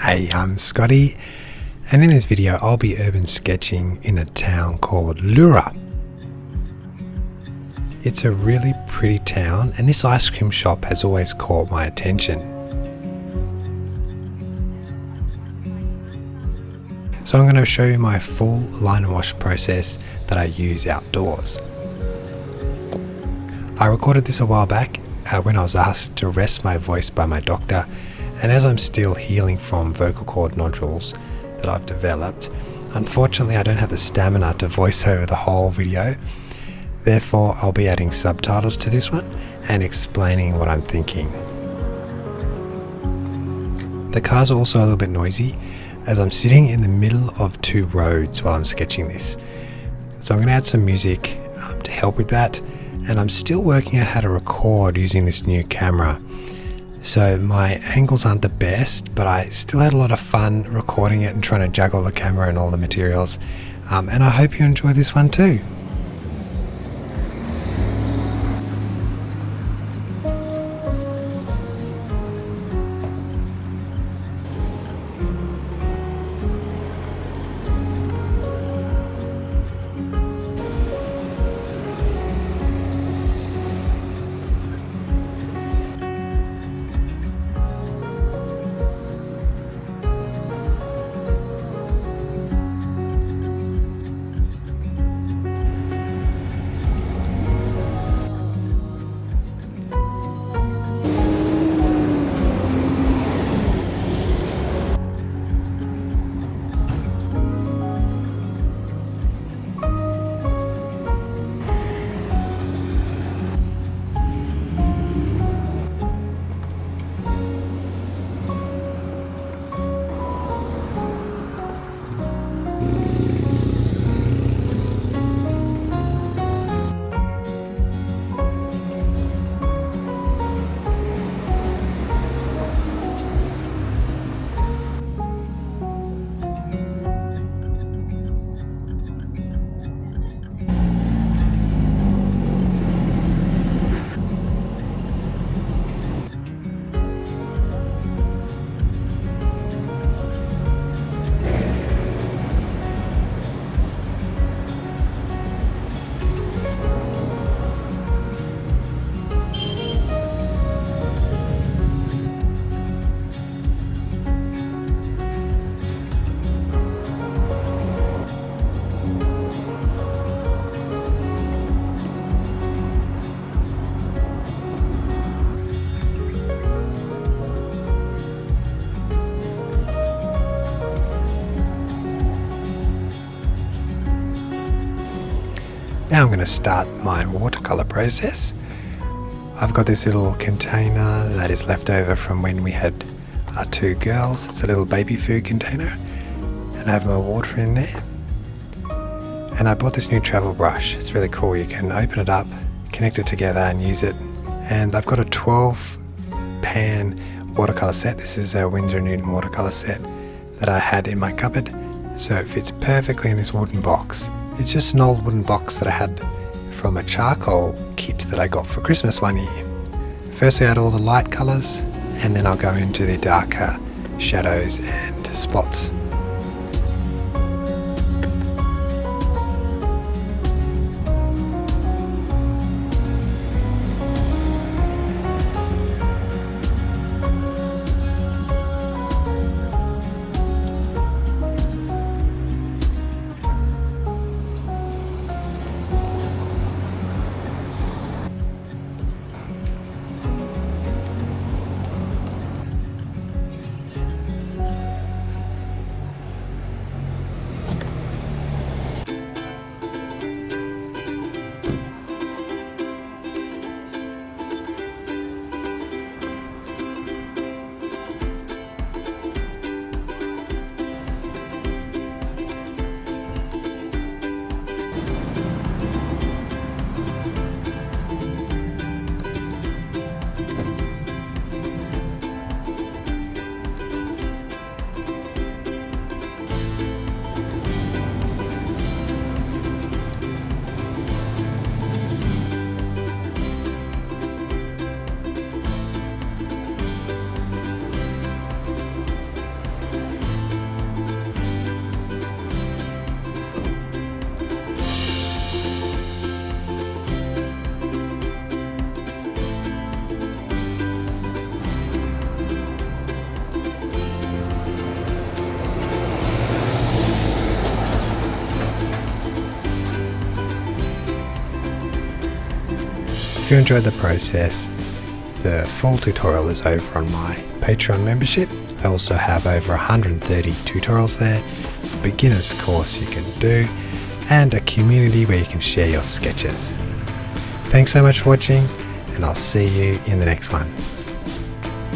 Hey, I'm Scottie, and in this video I'll be urban sketching in a town called Lura. It's a really pretty town, and this ice cream shop has always caught my attention. So I'm going to show you my full line and wash process that I use outdoors. I recorded this a while back when I was asked to rest my voice by my doctor, and as I'm still healing from vocal cord nodules that I've developed, unfortunately I don't have the stamina to voice over the whole video. Therefore I'll be adding subtitles to this one and explaining what I'm thinking. The cars are also a little bit noisy as I'm sitting in the middle of two roads while I'm sketching this. So I'm going to add some music to help with that, and I'm still working out how to record using this new camera. So my angles aren't the best, but I still had a lot of fun recording it and trying to juggle the camera and all the materials. And I hope you enjoy this one too. Now I'm going to start my watercolor process. I've got this little container that is left over from when we had our two girls. It's a little baby food container, and I have my water in there. And I bought this new travel brush. It's really cool. You can open it up, connect it together and use it. And I've got a 12 pan watercolor set. This is a Winsor & Newton watercolor set that I had in my cupboard. So it fits perfectly in this wooden box. It's just an old wooden box that I had from a charcoal kit that I got for Christmas one year. First I add all the light colours, and then I'll go into the darker shadows and spots. If you enjoyed the process, the full tutorial is over on my Patreon membership. I also have over 130 tutorials there, a beginner's course you can do, and a community where you can share your sketches. Thanks so much for watching, and I'll see you in the next one.